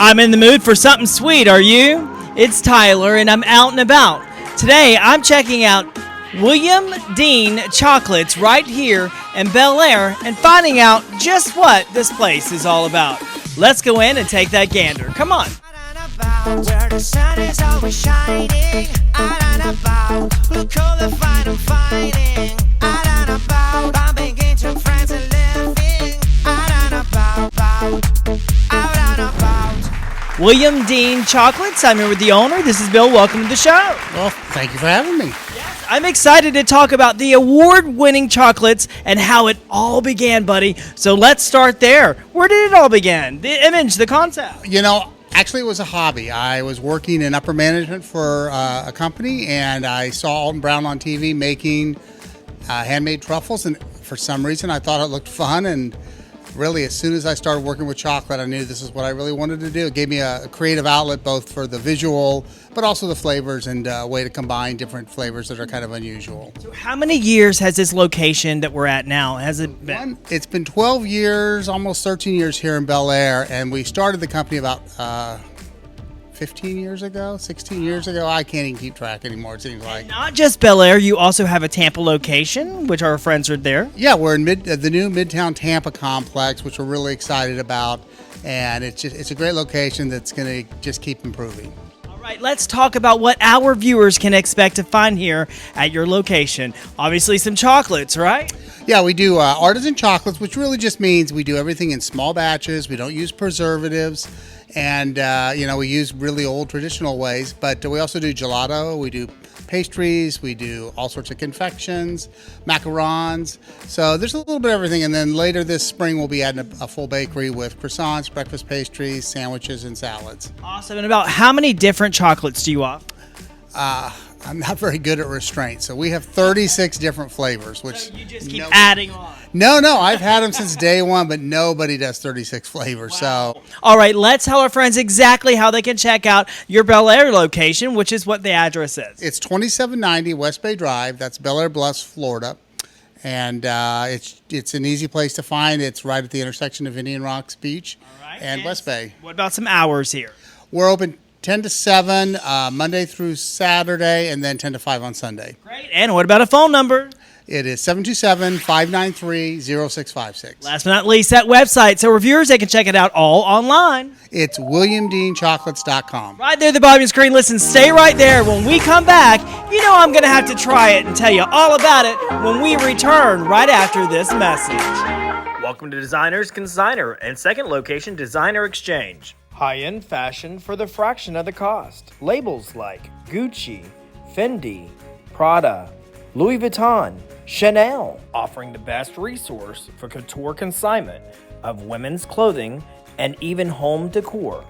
I'm in the mood for something sweet, are you? It's Tyler, and I'm out and about. Today, I'm checking out William Dean Chocolates right here in Belleair and finding out just what this place is all about. Let's go in and take that gander. Come on. Where the sun is always shining, I don't about. Look all the fight I'm fighting, I don't about. Bumping into friends and living, I don't about. William Dean Chocolates. I'm here with the owner. This is Bill. Welcome to the show. Well, thank you for having me. Yes, I'm excited to talk about the award-winning chocolates and how it all began, buddy. So let's start there. Where did it all begin? The image, the concept. You know, actually it was a hobby. I was working in upper management for a company, and I saw Alton Brown on TV making handmade truffles, and for some reason I thought it looked fun, and really, as soon as I started working with chocolate, I knew this is what I really wanted to do. It gave me a creative outlet, both for the visual, but also the flavors, and a way to combine different flavors that are kind of unusual. So how many years has this location that we're at now, has it been? It's been 12 years, almost 13 years here in Belleair, and we started the company about 15 years ago, 16 years ago. I can't even keep track anymore, it seems like. Not just Belleair, you also have a Tampa location, which our friends are there. Yeah, we're in the new Midtown Tampa complex, which we're really excited about, and it's a great location that's going to just keep improving. All right, let's talk about what our viewers can expect to find here at your location. Obviously, some chocolates, right? Yeah, we do artisan chocolates, which really just means we do everything in small batches. We don't use preservatives. And, we use really old traditional ways, but we also do gelato, we do pastries, we do all sorts of confections, macarons. So there's a little bit of everything. And then later this spring, we'll be adding a full bakery with croissants, breakfast pastries, sandwiches, and salads. Awesome. And about how many different chocolates do you offer? I'm not very good at restraint, so we have 36 different flavors, which so you just keep adding on. No, I've had them since day one, but nobody does 36 flavors. Wow. So, all right, let's tell our friends exactly how they can check out your Belleair location, which is what the address is. It's 2790 West Bay Drive. That's Belleair Bluffs, Florida, and it's an easy place to find. It's right at the intersection of Indian Rocks Beach and West Bay. What about some hours here? We're open 10 to 7, Monday through Saturday, and then 10 to 5 on Sunday. Great. And what about a phone number? It is 727-593-0656. Last but not least, that website. So reviewers, they can check it out all online. It's WilliamDeanChocolates.com. Right there, the bottom of your screen. Listen, stay right there. When we come back, you know I'm going to have to try it and tell you all about it when we return right after this message. Welcome to Designer's Consignor and second location, Designer Exchange. High-end fashion for the fraction of the cost. Labels like Gucci, Fendi, Prada, Louis Vuitton, Chanel, offering the best resource for couture consignment of women's clothing and even home decor,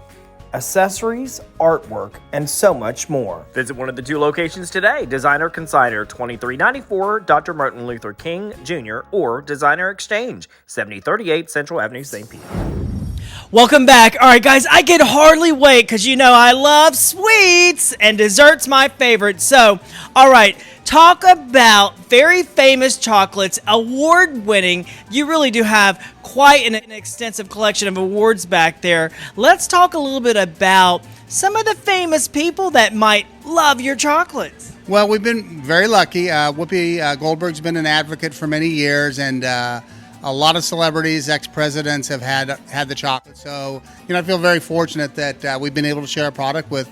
accessories, artwork, and so much more. Visit one of the two locations today, Designer Consignor, 2394 Dr. Martin Luther King Jr., or Designer Exchange, 7038 Central Avenue, St. Pete. Welcome back. All right, guys, I can hardly wait because you know I love sweets and desserts my favorite. So, all right, talk about very famous chocolates, award-winning. You really do have quite an extensive collection of awards back there. Let's talk a little bit about some of the famous people that might love your chocolates. Well, we've been very lucky. Whoopi Goldberg's been an advocate for many years, and a lot of celebrities, ex-presidents have had the chocolate. So, I feel very fortunate that we've been able to share a product with,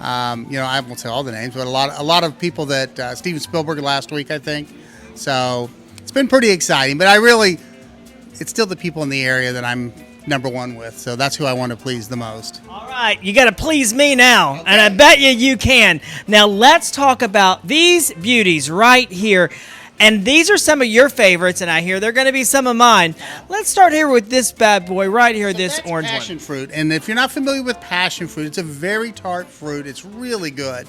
I won't say all the names, but a lot of people that, Steven Spielberg last week, I think. So it's been pretty exciting, but it's still the people in the area that I'm number one with. So that's who I want to please the most. All right, you got to please me now, okay. And I bet you can. Now let's talk about these beauties right here. And these are some of your favorites, and I hear they're going to be some of mine. Let's start here with this bad boy right here, so this orange one. Passion fruit, and if you're not familiar with passion fruit, it's a very tart fruit. It's really good.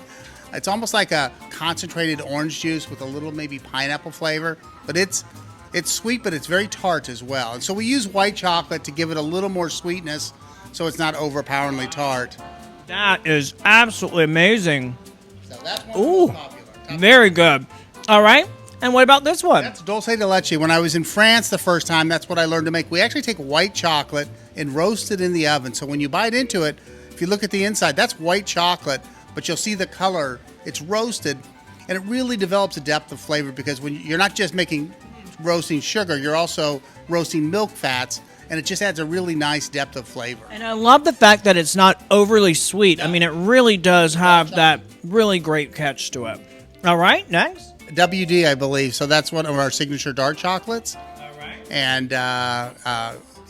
It's almost like a concentrated orange juice with a little maybe pineapple flavor, but it's sweet, but it's very tart as well. And so we use white chocolate to give it a little more sweetness, so it's not overpoweringly tart. That is absolutely amazing. So that's one of the most popular. Very good. All right. And what about this one? That's dulce de leche. When I was in France the first time, that's what I learned to make. We actually take white chocolate and roast it in the oven. So when you bite into it, if you look at the inside, that's white chocolate, but you'll see the color. It's roasted, and it really develops a depth of flavor because when you're not just roasting sugar, you're also roasting milk fats, and it just adds a really nice depth of flavor. And I love the fact that it's not overly sweet. I mean, it really does have that really great catch to it. All right, next. WD, I believe. So that's one of our signature dark chocolates. All right. And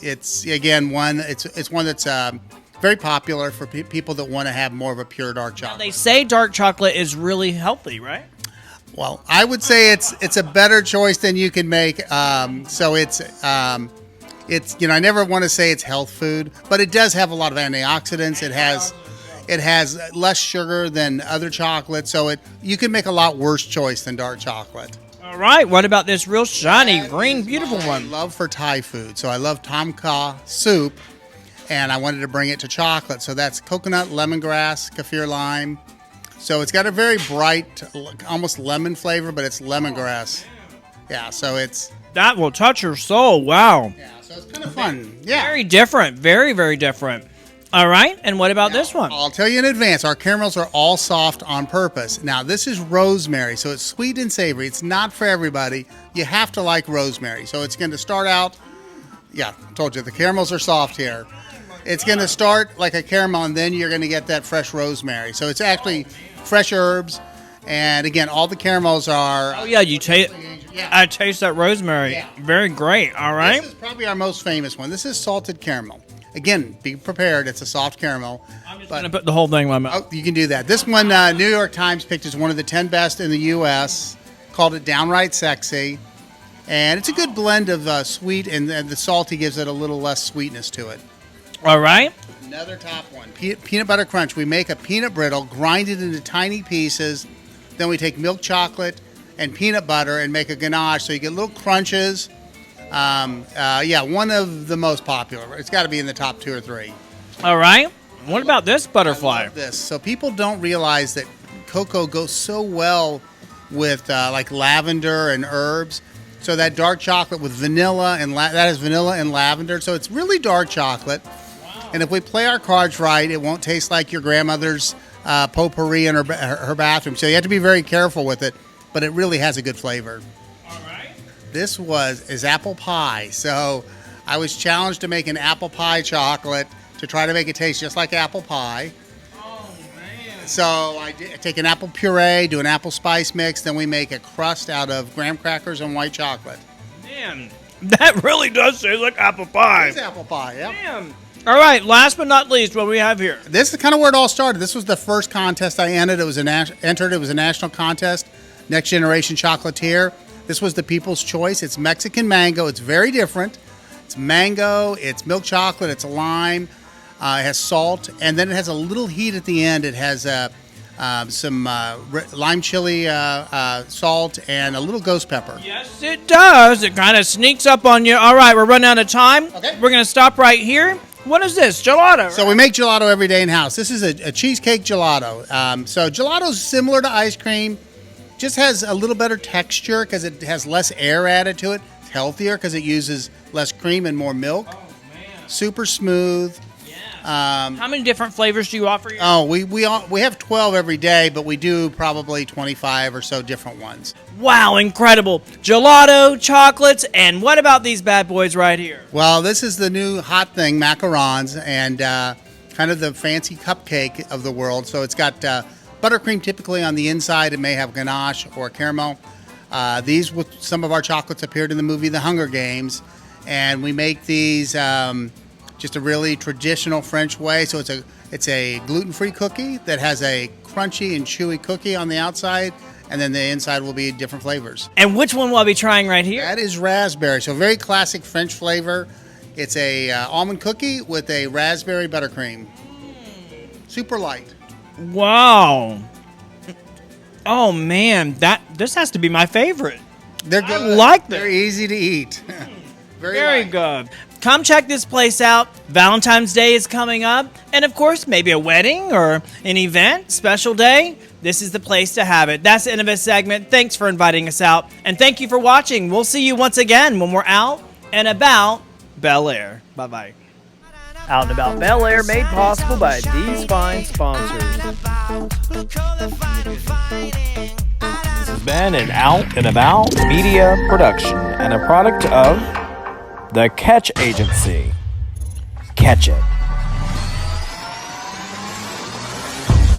it's again it's one that's very popular for people that want to have more of a pure dark chocolate. They say dark chocolate is really healthy, right? Well, I would say it's a better choice than you can make. So it's I never want to say it's health food, but it does have a lot of antioxidants. It has less sugar than other chocolates, so you can make a lot worse choice than dark chocolate. All right. What about this real shiny, green, beautiful one? Love for Thai food. So I love tom kha soup, and I wanted to bring it to chocolate. So that's coconut, lemongrass, kaffir lime. So it's got a very bright, almost lemon flavor, but it's lemongrass. Yeah, so That will touch your soul. Wow. Yeah, so it's kind of fun. Yeah. Very different. Very, very different. All right. And what about this one? I'll tell you in advance, our caramels are all soft on purpose. Now, this is rosemary, so it's sweet and savory. It's not for everybody. You have to like rosemary. So it's going to start out, I told you, the caramels are soft here. It's going to start like a caramel, and then you're going to get that fresh rosemary. So it's actually fresh herbs. And again, all the caramels are... Oh, yeah, you taste... Yeah. I taste that rosemary. Yeah. Very great. All right. This is probably our most famous one. This is salted caramel. Again, be prepared. It's a soft caramel. I'm just going to put the whole thing in my mouth. Oh, you can do that. This one, New York Times picked as one of the 10 best in the U.S., called it downright sexy. And it's a good blend of sweet, and the salty gives it a little less sweetness to it. All right. Another top one, peanut butter crunch. We make a peanut brittle, grind it into tiny pieces. Then we take milk chocolate and peanut butter and make a ganache. So you get little crunches. One of the most popular. It's got to be in the top 2 or 3. All right. What about this butterfly? I love this. So people don't realize that cocoa goes so well with like lavender and herbs. So that dark chocolate with vanilla that is vanilla and lavender. So it's really dark chocolate. Wow. And if we play our cards right, it won't taste like your grandmother's potpourri in her bathroom. So you have to be very careful with it. But it really has a good flavor. This is apple pie. So I was challenged to make an apple pie chocolate to try to make it taste just like apple pie. Oh, man. So I take an apple puree, do an apple spice mix, then we make a crust out of graham crackers and white chocolate. Man, that really does taste like apple pie. It's apple pie, yeah. Man. All right, last but not least, what do we have here? This is kind of where it all started. This was the first contest I entered. It was a national contest, Next Generation Chocolatier. This was the People's Choice. It's Mexican mango. It's very different. It's mango, it's milk chocolate, it's lime, it has salt, and then it has a little heat at the end. It has some lime chili salt and a little ghost pepper. Yes, it does. It kind of sneaks up on you. All right, we're running out of time. Okay. We're going to stop right here. What is this? Gelato. Right? So we make gelato every day in-house. This is a cheesecake gelato. So gelato's similar to ice cream. Just has a little better texture because it has less air added to it. It's healthier because it uses less cream and more milk. Oh, man. Super smooth. Yeah. How many different flavors do you offer? Oh, we have 12 every day, but we do probably 25 or so different ones. Wow, incredible. Gelato, chocolates, and what about these bad boys right here? Well, this is the new hot thing, macarons, and kind of the fancy cupcake of the world. So it's got buttercream typically on the inside. It may have ganache or caramel. These, with some of our chocolates, appeared in the movie The Hunger Games. And we make these just a really traditional French way. So it's a gluten-free cookie that has a crunchy and chewy cookie on the outside. And then the inside will be different flavors. And which one will I be trying right here? That is raspberry. So very classic French flavor. It's a almond cookie with a raspberry buttercream. Super light. Wow. Oh, man. This has to be my favorite. They're good. I like them. They're easy to eat. Very good. come check this place out. Valentine's Day is coming up, and of course, maybe a wedding or an event, special day. This is the place to have it. That's the end of this segment. Thanks for inviting us out, and thank you for watching. We'll see you once again when we're out and about Belleair. Bye-bye. Out and About Belleair, made possible by these fine sponsors. This has been an Out and About media production and a product of the Catch Agency. Catch it.